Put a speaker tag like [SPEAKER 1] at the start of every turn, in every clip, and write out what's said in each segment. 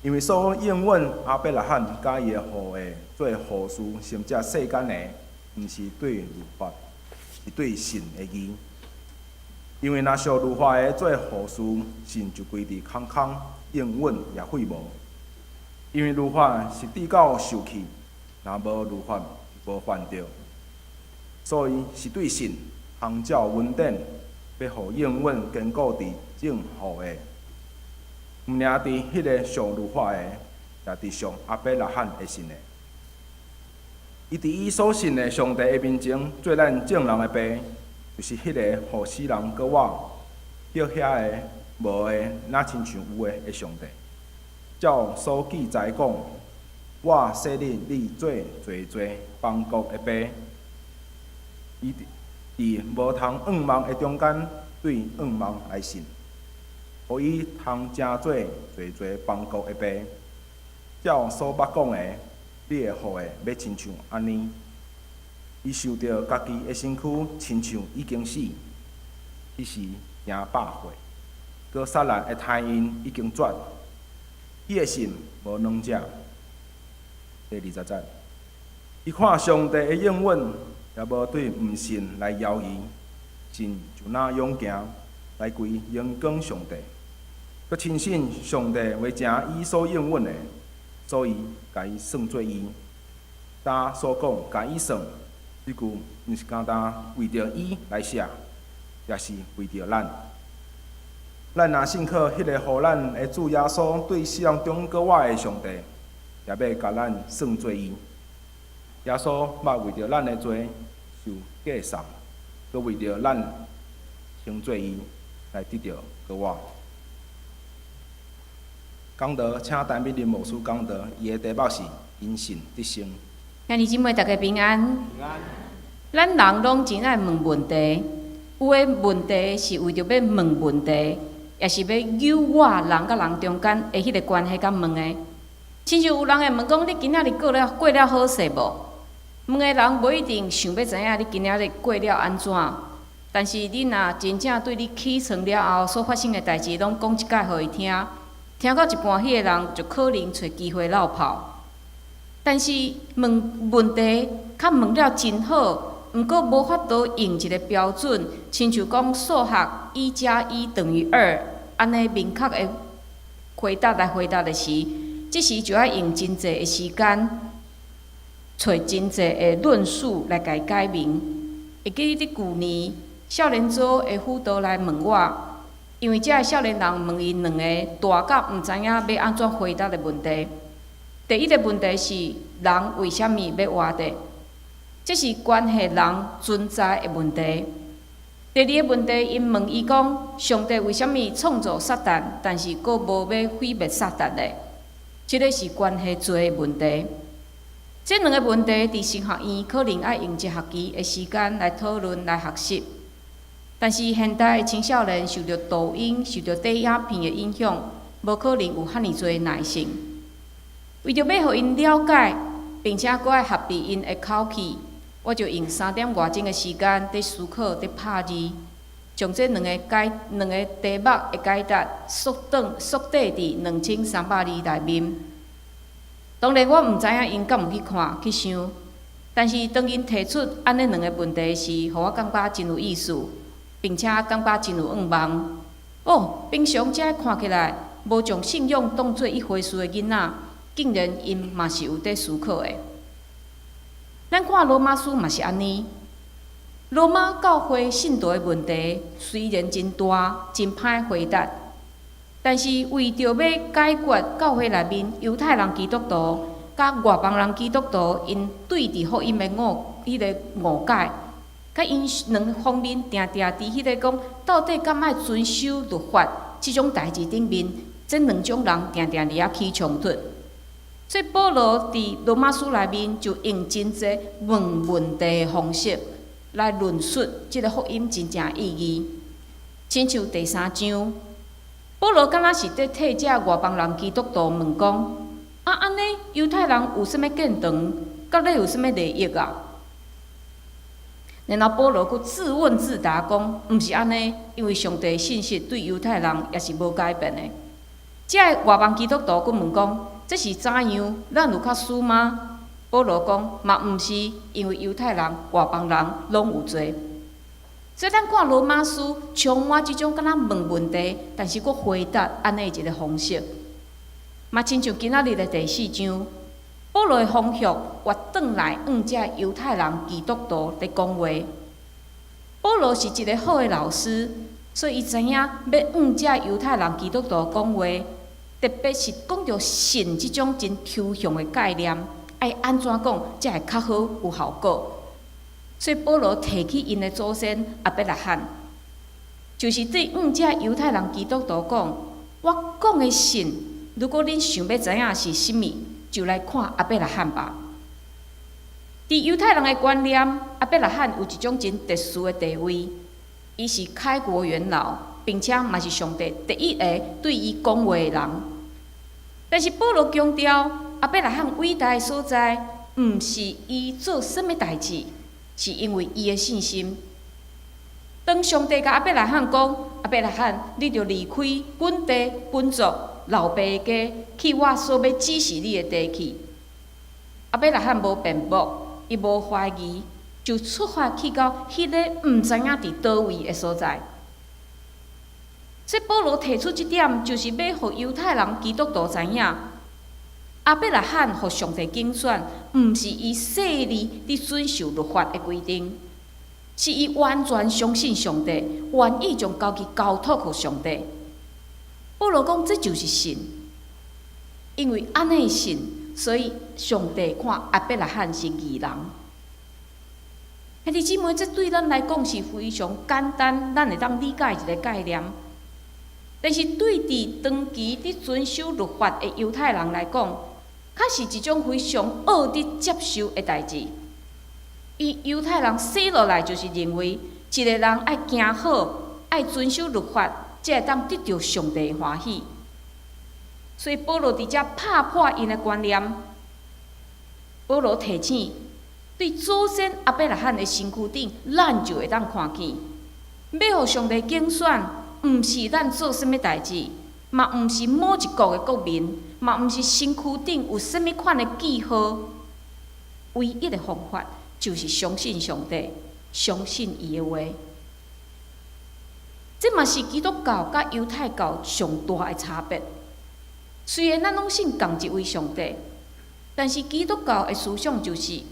[SPEAKER 1] 因为所应允阿伯拉罕甲伊的父的做护士，甚至世间的，毋是对律法，是对神的义。因为若属律法的做护士，神就规伫空空，应允也废无。因为律法是至到受气，若无律法无犯着，所以是对神行照恩典，要互应允坚固伫正负的。毋领伫迄个上律法的，也伫上阿伯拉罕的信的。伊伫伊所信的上帝的面前，做咱正人的爸，就是迄个互死人搁活，叫遐个无的，哪亲像有的上帝。照所记载讲，我设立你做侪邦国的爸。伊伫无通恶梦的中间，对恶梦来信。互伊通正做侪邦国的爸，照所捌讲的，你会好的要亲像安尼。伊受着家己的身躯，亲像已经死，迄时惊百岁。搁杀人的太阴已经绝，伊的心无软者。第20节，伊看上帝的应允，也无对毋信来摇疑，心就那勇行来归荣光上帝。佮亲信上帝为正伊所应允的，所以甲伊算做伊。他所讲甲伊算，即句毋是单单为着伊来写，也是为着咱。咱若信靠迄个互咱的主耶稣对世人中搁活的上帝，也要甲咱算做伊。耶稣捌为着咱的罪受过赏，佮为着咱成做伊来得到搁活。讲道，请陈美玲牧师讲道，伊的题目是因信得生。
[SPEAKER 2] 兄弟姊妹，大家平安。
[SPEAKER 1] 平安。
[SPEAKER 2] 咱人拢真爱问问题，有诶问题是为着要问问题，也是要诱我人甲人中间的迄个关系甲问诶。亲像有人会问讲：你今仔日过了好势无？问诶人无一定想要知影你今仔日过了安怎，但是你若真正对你起床了后所发生诶代志，拢讲一解互伊听。听到一半，迄个人就可能找机会落跑。但是问问题，较问了真好，毋过无法度用一个标准，亲像讲数学1+1=2，安尼明确的回答来回答的时，即时就要用真济的时间，找真济的论述来甲伊解明。会记得伫旧年少年组的辅导来问我。因为遮个少年人问伊两个大到毋知影要安怎回答的问题。第一个问题是人为虾米要活着？这是关系人存在的问题。第二个问题，因问伊讲，上帝为虾米创造撒旦，但是佫无要毁灭撒旦呢？这个是关系罪的问题。这两个问题伫神学院可能要用一学期的时间来讨论来学习。但是现代的青少年受到抖音、受到短影片的影响，无可能有遐尼多耐性。为着要互因了解，并且佫爱合理因的口气，我就用3点外钟的时间伫思考、伫拍字，将这两个题目的解答缩短伫2300字内面。当然，我毋知影因敢有去看、去想，但是当因提出安尼两个问题时，互我感觉真有意思。并且感觉真有愿望。平常遮看起来无将信仰当作一回事的囡仔，竟然因嘛是有在思考的。咱看罗马书嘛是安尼。罗马教会信徒的问题虽然真大、真歹回答，但是为着要解决教会内面犹太人基督徒甲外邦人基督徒因对伫福音的误解。甲因两方面定伫迄个讲，到底敢爱遵守律法即种代志顶面，这两种人定伫遐起冲突。所以保罗伫罗马书内面就用真济问题的方式来论述即个福音真正意义。亲像第3章，保罗敢若是伫替遮外邦人基督徒问讲：安尼犹太人有啥物见长，甲你有啥物利益啊？然后保罗佫自问自答讲，毋是安尼，因为上帝的信息对犹太人也是无改变的。遮个外邦基督徒佫问讲：这是怎样？咱有较输吗？保罗讲：嘛毋是，因为犹太人、外邦人拢有罪。所以咱看罗马书充满即种敢若问问题，但是佫回答安尼一个方式，嘛亲像今仔日的第4章，保罗的方向活转来向遮犹太人基督徒咧讲话。保罗是一个好的老师，所以伊知影要向遮犹太人基督徒讲话，特别是讲到信即种真抽象的概念，爱安怎讲才会较好有效果。所以保罗提起因的祖先亚伯拉罕，就是对向遮犹太人基督徒讲：我讲的信，如果恁想要知影是甚物，就来看亚伯拉罕吧。伫犹太人的观念，亚伯拉罕有一种真特殊的地位，伊是开国元老，并且嘛是上帝第一个对伊讲话的人。但是保罗强调，亚伯拉罕伟大的所在，毋是伊做什物代志，是因为伊的信心。当上帝甲亚伯拉罕讲：亚伯拉罕，你着离开本地本族老爸的家，去我所要指示你的地去。亚伯拉罕无辩驳，伊无怀疑，就出发去到迄个毋知影伫倒位的所在。所以保罗提出即点，就是要互犹太人基督徒知影，亚伯拉罕互上帝拣选，毋是伊细腻伫遵守律法的规定，是伊完全相信上帝，愿意将家己交托互上帝。保罗讲，这就是信，因为安尼信，所以上帝看亚伯拉罕是义人。兄弟姊妹，这对咱来讲是非常简单，咱会当理解一个概念。但是对伫长期伫遵守律法的犹太人来讲，确是一种非常恶伫接受的代志。伊犹太人生落来就是认为，一个人爱行好，爱遵守律法，才会当得到上帝的欢喜。所以保罗伫遮拍破因的观念。保罗提醒，对祖先亚伯拉罕的身躯顶，咱就会当看见，要互上帝拣选，毋是咱做甚物代志，嘛毋是某一国的国民，嘛毋是身躯顶有甚物款的记号。唯一的方法就是相信上帝，相信伊的话。这嘛是基督教甲犹太教上大的差别。虽然咱拢信同一位上帝，但是基督教的思想就是，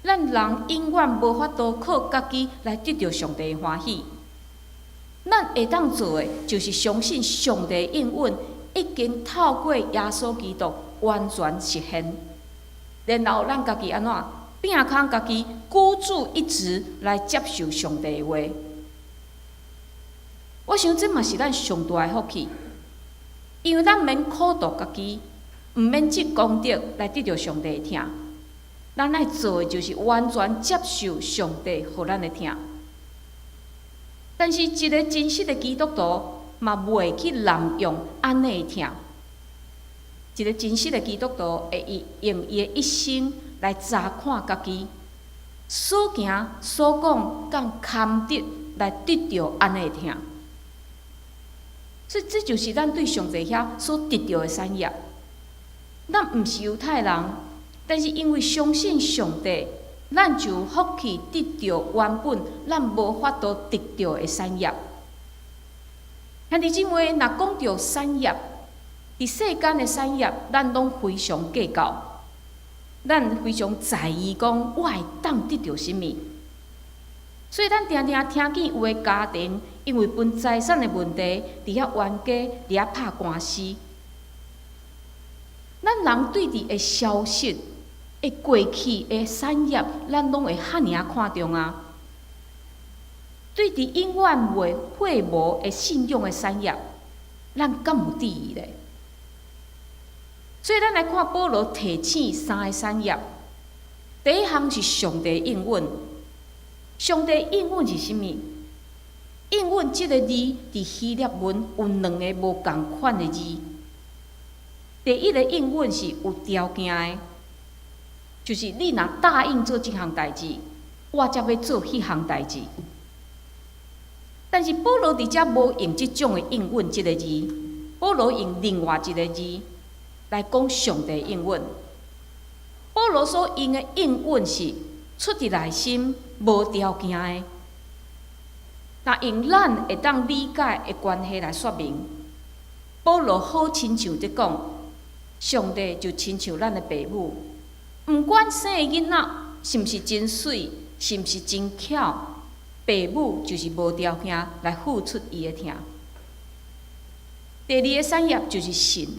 [SPEAKER 2] 咱人永远无法度靠家己来得到上帝的欢喜。咱会当做的，就是相信上帝的应允已经透过耶稣基督完全实现，然后咱家己安怎拼空家己，孤注一掷来接受上帝的话。我想这嘛是咱上大的福气，因为咱免苦毒家己，毋免积功德来得到上帝的疼。咱爱做的就是完全接受上帝互咱的疼。但是一个真实的基督徒嘛袂去滥用安尼的疼。一个真实的基督徒会用伊的一生来查看家己，所行所讲敢堪得来得到安尼的疼。所以这就是咱对上帝遐所得到的产业。咱毋是犹太人，但是因为相信上帝，咱就有福气得到原本咱无法度得到的产业。兄弟姊妹，若讲到产业，伫世间的产业，咱拢非常计较，咱非常在意讲我会当得到什物。所以咱常常听见有的家庭因为分财产的问题，伫遐冤家，伫遐拍官司。咱人对伫的消息、会过去的产业，咱拢会遐尔看重啊。对伫永远袂废无的信用的产业，咱敢有注意咧？所以咱来看保罗提醒三个产业。第一项是上帝应允。上帝应允是甚物？应允即个字伫希腊文有两个无共款的字。第一个应允是有条件的，就是你若答应做即项代志，我才要做迄项代志。但是保罗伫遮无用即种的应允即个字，保保罗用另外一个字来讲上帝应允。保罗所用的应允是出自内心、无条件的。那用咱会当理解的关系来说明，保罗好亲像在讲，上帝就亲像咱的爸母，毋管生的囡仔是毋是真水，是毋是真巧，爸母就是无条件来付出伊的疼。第二个产业就是信，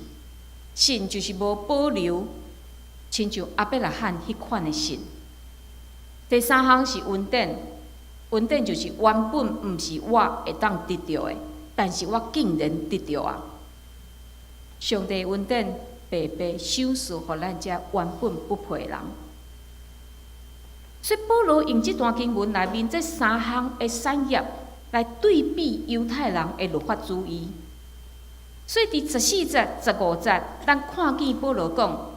[SPEAKER 2] 信就是无保留，亲像阿伯拉罕迄款的信。第三项是稳定，稳定就是原本毋是我会当得到的，但是我竟然得到啊！上帝稳定白白赏赐互咱这原本不配的人。所以保罗用这段经文内面这三项的产业来对比犹太人的律法主义。所以伫14节、15节，咱看见保罗讲，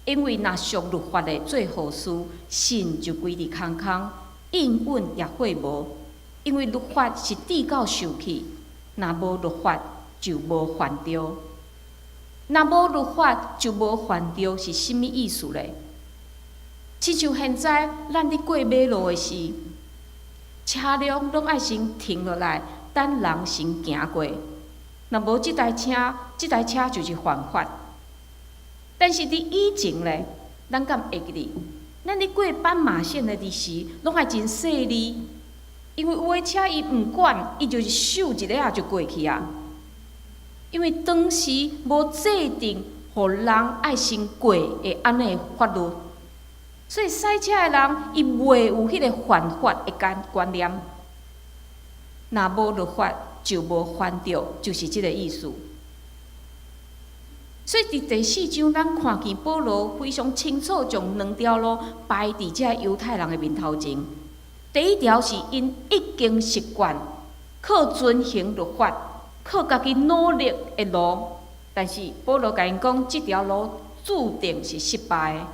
[SPEAKER 2] 因为若属律法的做好事，信就归伫空空，应允也会无。因为律法是至到受气，若无律法就无犯着。若无律法就无犯着，是甚物意思咧？亲像现在咱伫过马路的时，车辆拢爱先停落来，等人先行过。若无即台车就是犯法。但是伫以前咧，咱敢会记哩？咱伫过斑马线的时，拢爱真细腻，因为有的车伊毋管，伊就是咻一下就过去啊。因为当时无制定互人爱先过的安尼法律，所以赛车的人伊袂有迄个犯法的观念。若无律法就无犯着，就是即个意思。所以伫第4章，咱看见保罗非常清楚将两条路摆伫遮犹太人的面头前。第一条是因已经习惯靠遵行律法、靠家己努力的路，但是保罗甲因讲，即条路注定是失败的。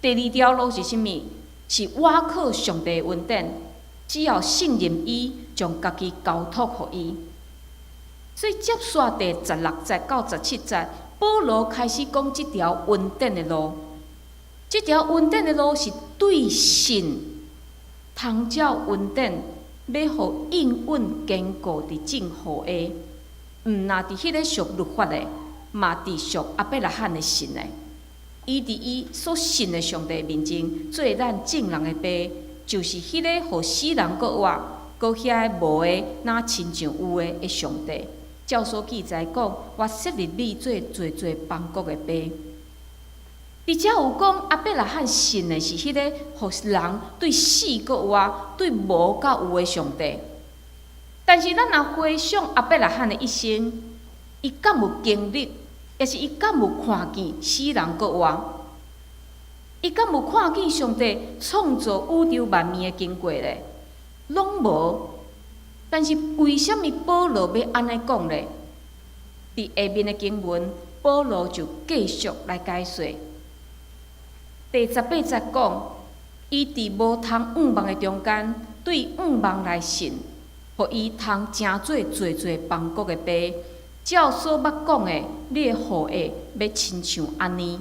[SPEAKER 2] 第二条路是甚物？是我靠上帝恩典，只要信任伊，将家己交托互伊。所以接续第16节到17节。保罗开始讲即条稳定的路，即条稳定的路是对信，通照稳定，要互应允坚固伫正好的，毋那伫迄个属律法的，嘛伫属阿伯拉罕的信的。伊伫伊所信的上帝面前，做咱正人的爸，就是迄个互死人搁活，搁遐无的，哪亲像有的上帝。照所记载讲，我设立你做侪邦国的爸。而且有讲阿伯拉罕信的是迄个互人对死搁活、对无甲有的上帝。但是咱若回想阿伯拉罕的一生，伊敢有经历，也是伊敢有看见死人搁活？伊敢有看见上帝创造宇宙万物的经过咧？拢无。但是为什么保罗要安尼讲呢？伫下面的经文，保罗就继续来解说。第18节讲，伊伫无通仰望的中间，对仰望来信，互伊通成做侪邦国的爸。照所捌讲的，你的后裔要亲像安尼。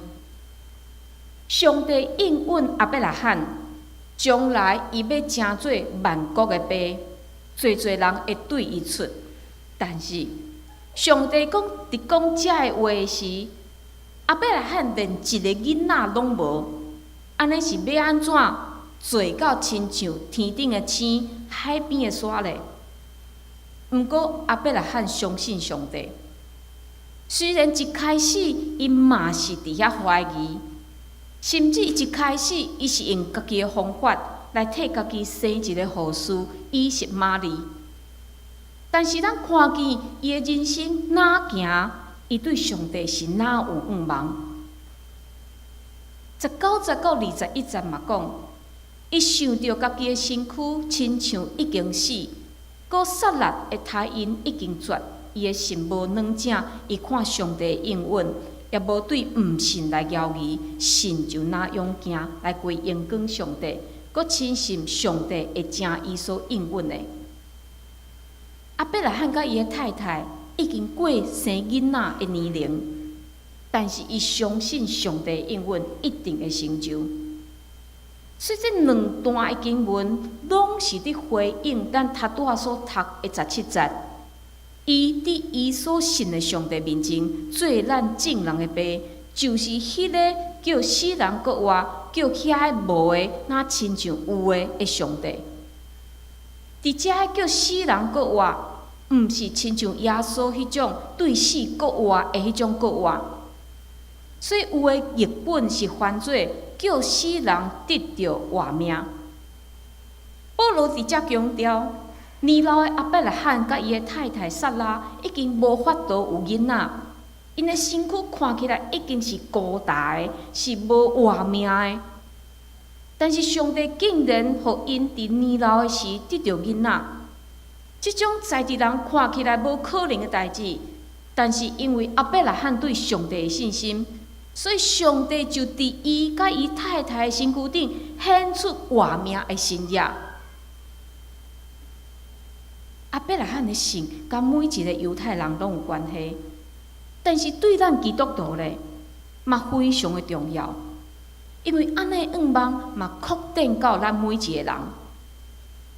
[SPEAKER 2] 上帝应允阿伯拉罕，将来伊要成做万国的爸。侪人会对伊出，但是上帝伫讲遮个话时，阿伯拉罕连一个囡仔拢无，安尼是要安怎做到亲像天顶的星、海边的沙咧？毋过阿伯拉罕相信上帝，虽然一开始伊嘛是伫遐怀疑，甚至一开始伊是用家己的方法。来替家己生一个后嗣，以实玛利。但是咱看见伊的人生哪行，伊对上帝是哪有仰望。19节到21节嘛讲，伊想着家己的身躯亲像已经死，搁杀力的胎因已经绝，伊的心无软正，伊看上帝应允，也无对毋信来摇疑，信就拿勇行来归荣光上帝。搁深信上帝会成伊所应允的。阿伯拉罕甲伊的太太已经过生囡仔的年龄，但是伊相信上帝应允一定会成就。所以这两段的经文，拢是伫回应咱头拄仔所读的17节。伊伫伊所信的上帝面前，做咱正人的爸，就是迄个叫死人搁活，叫遐个无的，若亲像有的上帝。伫遮叫死人搁活，毋是亲像耶稣迄种对死搁活的迄种搁活。所以有的译本是翻做叫死人得到活命。保罗伫遮强调，年老的亚伯拉罕甲伊的太太撒拉已经无法度有囡仔，因的身躯看起来已经是孤大的，是无活命的。但是上帝竟然互因伫年老的时得到囡仔，即种在地人看起来无可能的代志，但是因为亚伯拉罕对上帝的信心，所以上帝就伫伊甲伊太太的身躯顶显出活命的神业。亚伯拉罕的信，甲每一个犹太人拢有关系，但是对咱基督徒咧，嘛非常的重要，因为安尼愿望嘛确定到咱每一个人。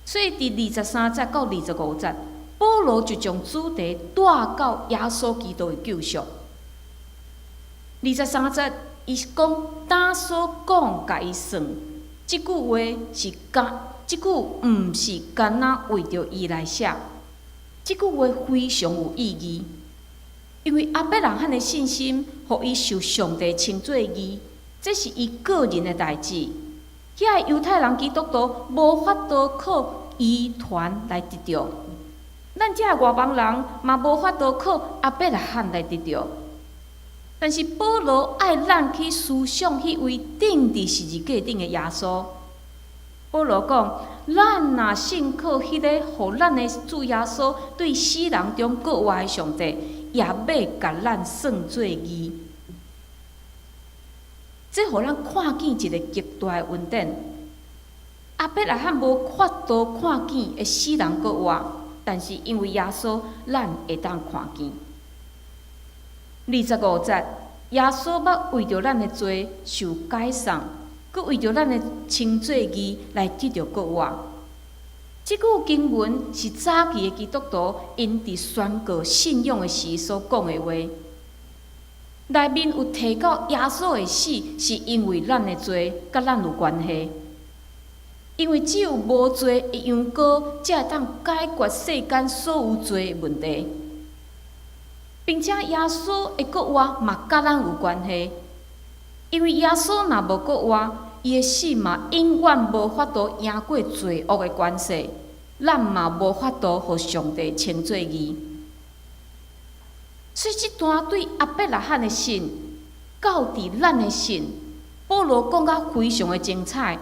[SPEAKER 2] 所以伫23节到25节，保罗就将主题带到耶稣基督的救赎。23节，伊讲当所讲甲伊算，即句话是即句毋是干那为着伊来写，即句话非常有意义，因为亚伯拉罕的信心，互伊受上帝称作义，这是伊个人的代志。遐个犹太人基督徒无法度靠遗传来得到，咱遮个外邦人嘛无法度靠亚伯拉罕来得到。但是保罗爱咱去思想迄位钉伫十字架顶的耶稣。保罗讲，咱若信靠迄个互咱的主耶稣对死人中搁活的上帝，也要甲咱算作义。这互咱看见一个极大的恩典。亚伯拉罕无法度看见会死人搁活，但是因为耶稣，咱会当看见。25节，耶稣捌为着咱的罪受解送，佮为着咱的称作义来得到搁活。即句经文是早期的基督徒因伫宣告信仰的时所讲的话，内面有提到耶稣的死是因为咱的罪，甲咱有关系。因为只有无罪的羊羔，才会当解决世间所有罪的问题。并且耶稣的搁活嘛，甲咱有关系，因为耶稣若无搁活，伊的死嘛永远无法度赢过罪恶的关系，咱嘛无法度互上帝称作义。所以这段对亚伯拉罕的信，到伫咱的信，保罗讲甲非常的精彩。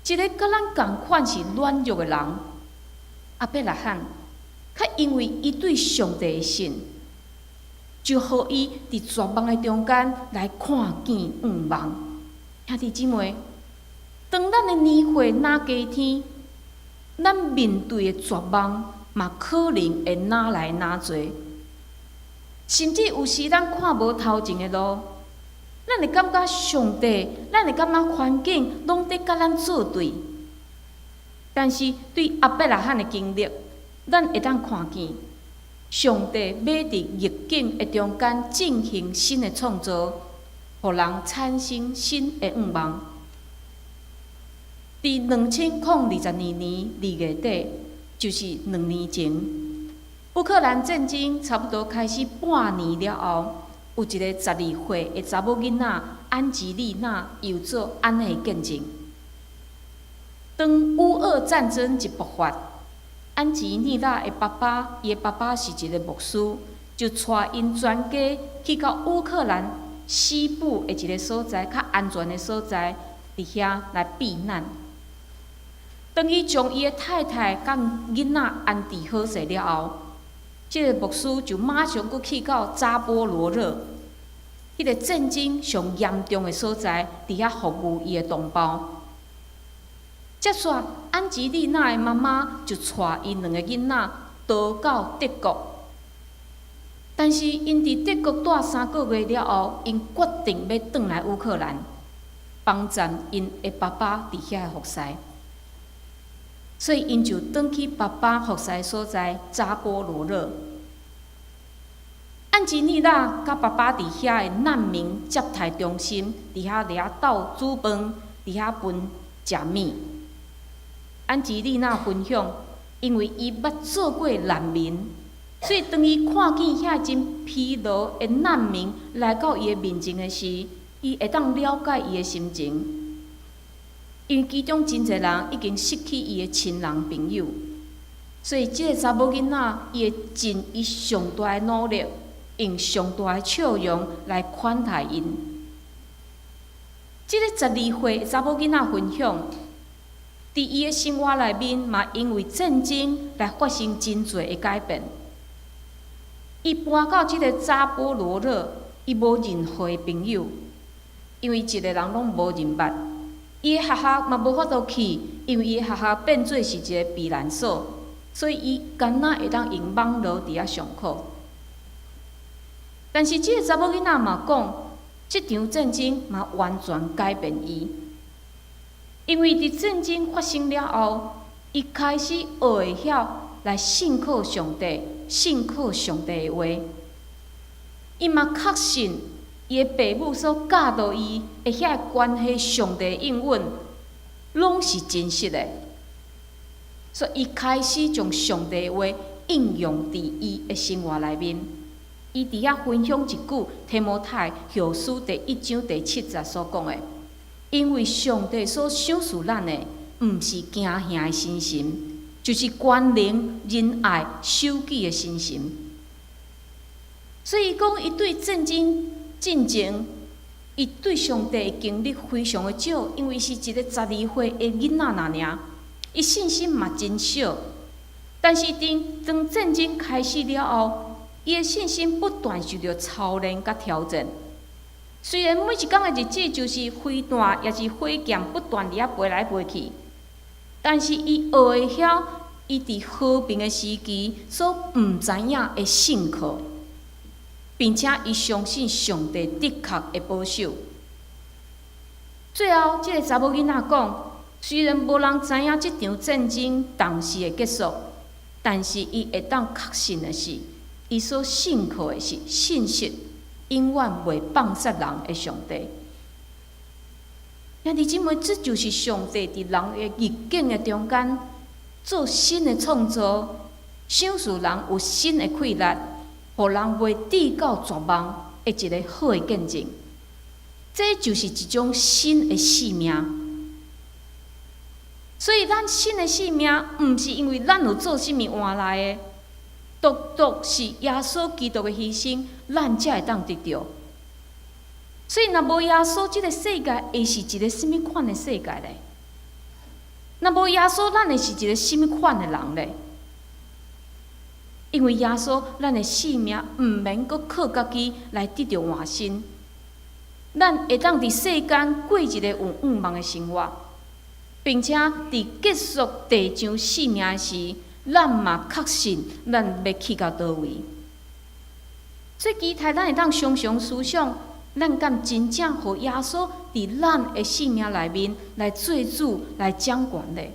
[SPEAKER 2] 一个甲咱共款是软弱的人，亚伯拉罕。较因为伊对上帝的信，就互伊伫绝望的中间来看见愿望。兄弟姊妹，当咱的年岁哪加添，咱面对的绝望嘛可能会哪来哪侪，甚至有时咱看无头前的路，咱会感觉上帝，咱会感觉环境拢伫甲咱作对。但是对亚伯拉罕的经历，咱会当看见，上帝要伫逆境的中间进行新的创造，互人产生新的愿望。伫2022年2月底，就是2年前，乌克兰战争差不多开始半年了后，有一个12岁的查某囡仔安吉丽娜有做安尼的见证。当乌俄战争一爆发，安吉丽娜的爸爸，伊的爸爸是一个牧师，就带因全家去到乌克兰西部的一个所在，较安全的所在，伫遐来避难。当伊将伊的太太甲囡仔安置好势了后，这个牧师就马上佫去到扎波罗热，迄个战争上严重的所在，伫遐服务伊的同胞。接续，安吉丽娜的妈妈就带因2个囡仔逃到德国，但是因伫德国待3个月了后，因决定要转来乌克兰，帮赞因的爸爸伫遐服侍，所以因就转去爸爸服侍所在扎波罗热。安吉丽娜甲爸爸伫遐的难民接待中心，伫遐掠斗煮饭，伫遐分食物。安吉丽娜分享，因为伊捌做过难民，所以当伊看见遐真疲劳的难民来到伊的面前的时，伊会当了解伊的心情。因为其中真侪人已经失去伊的亲人朋友，所以即个查某囡仔伊会尽伊上大的努力。用上大的笑容来款待因。即个12岁查某囡仔分享，伫伊的生活内面嘛，因为战争来发生真侪的改变。伊搬到即个扎波罗热，伊无任何的朋友，因为一个人拢无认捌。伊的学校嘛无法度去，因为伊的学校变做是一个避难所，所以伊干那会当用网络伫遐上课。但是，即个查某囡仔嘛讲，即场战争嘛完全改变伊，因为伫战争发生了后，伊开始学会晓来信靠上帝，信靠上帝的话。伊嘛确信，伊的父母所教导伊的遐关系，上帝应允，拢是真实的。所以，伊开始将上帝的话应用伫伊的生活内面。伊伫遐分享一句提摩太后书第1章第7节所讲的：因为上帝所赏赐咱的，毋是惊吓的心神，就是关灵、仁爱、守己的心神。所以讲，伊对战争进前，伊对上帝的经历非常的少，因为是一个12岁的囡仔尔，伊信心嘛真少。但是当战争开始了后，伊的信心不断受到操练甲挑战。虽然每一天的日子就是飞弹也是火箭不断地飞来飞去，但是伊学会晓，伊伫和平的时期所毋知影的信靠，并且伊相信上帝的确会保守。最后，即个查某囡仔讲，虽然无人知影即场战争当时的结束，但是伊会当确信的是。伊所信靠的是信实，永远袂放杀人的上帝。兄弟姊妹，这就是上帝伫人的逆境的中间做新的创造，赏赐人有新的气力，互人袂跌到绝望的一个好的见证。这就是一种新的生命。所以，咱新的生命，毋是因为咱有做甚物换来的。独是耶稣基督的牺牲，咱才会当得到。所以，若无耶稣，这个世界会是一个什么款的世界呢？若无耶稣，咱会是一个什么款的人呢？因为耶稣，咱的性命毋免搁靠家己来得到换新，咱会当伫世间过一个有愿望的生活，并且伫结束地上生命时。咱嘛确信，咱要去到倒位。所以，期待咱会当常常思想，咱敢真正互耶稣伫咱的生命内面来做主、来掌权呢？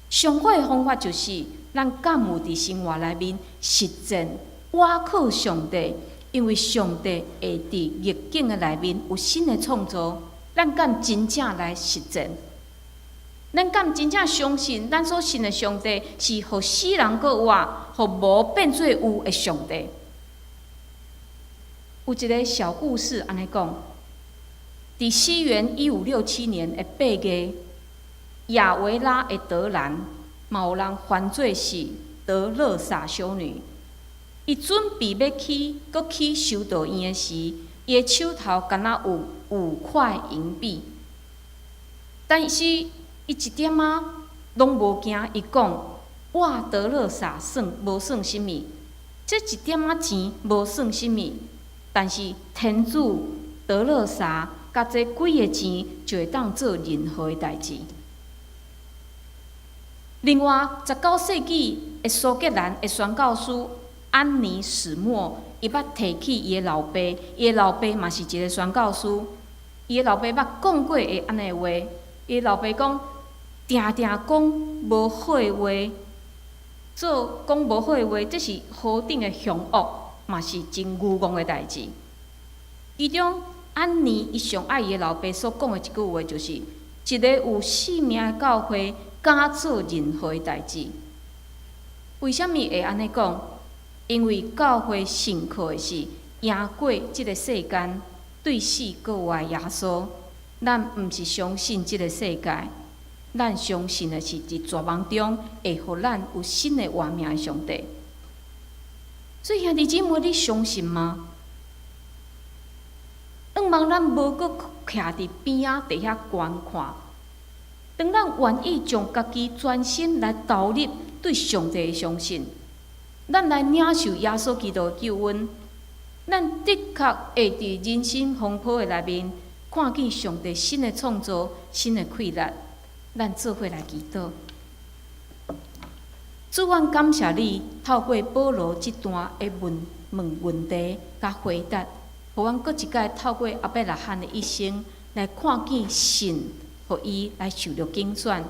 [SPEAKER 2] 上好的方法就是，咱敢有伫生活内面实践，倚靠上帝，因为上帝会伫逆境的内面有新的创造，咱敢真正来实践。咱敢真正相信，咱所信的上帝是互死人搁活，互无变做有的上帝。有一个小故事安尼讲，伫西元1567年的8月，亚维拉的德兰，嘛有人犯罪是德勒萨修女。伊准备要去修道院的时，伊的手头敢若有5块银币，但是伊一点仔拢无惊。伊讲：“我德勒萨无算什物，这一点仔钱无算什物，但是天主德勒萨甲这几个钱就会当做任何的代志。”另外，19世纪的苏格兰的宣教师安尼始末，伊捌提起伊的老爸，伊的老爸嘛是一个宣教师，伊的老爸捌讲过会安尼话，伊的老爸讲，定定讲无好的话，做讲无好的话，这是何等的凶恶，嘛是真愚妄的代志。其中，安妮伊上爱伊的老爸所讲的一句话，就是一个有生命的教会，敢做任何的代志。为什么会安尼讲？因为教会信靠的是赢过即个世间，对死搁有爱耶稣。咱毋是相信即个世界，咱相信的是伫绝望中会互咱有新的活命的上帝。所以兄弟姊妹，你相信吗？希望咱无搁徛伫边仔伫遐观看。当咱愿意将家己专心来投入对上帝的相信，咱来领受耶稣基督的救恩，咱的确会伫人生风波的内面，看见上帝新的创造、新的开力。咱做伙来祈祷。主，阮感谢你，透过保罗这段的问题甲回答，互阮搁一摆透过阿伯拉罕的一生来看见神，互伊来受到拣选，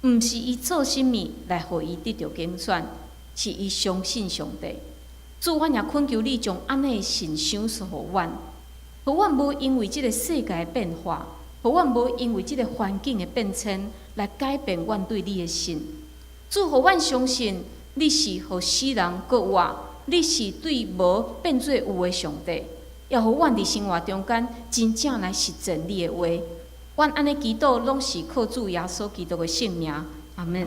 [SPEAKER 2] 毋是伊做甚物来互伊得到拣选。是伊相信上帝，主，阮也恳求你将安尼的信赏赐互阮，互阮无因为即个世界的变化，互阮无因为即个环境的变迁来改变阮对你的信。主，互阮相信你是互死人搁活，你是对无变做有的上帝，也互阮伫生活中间真正来实践你的话。阮安尼祈祷，拢是靠主耶稣基督的圣名，阿门。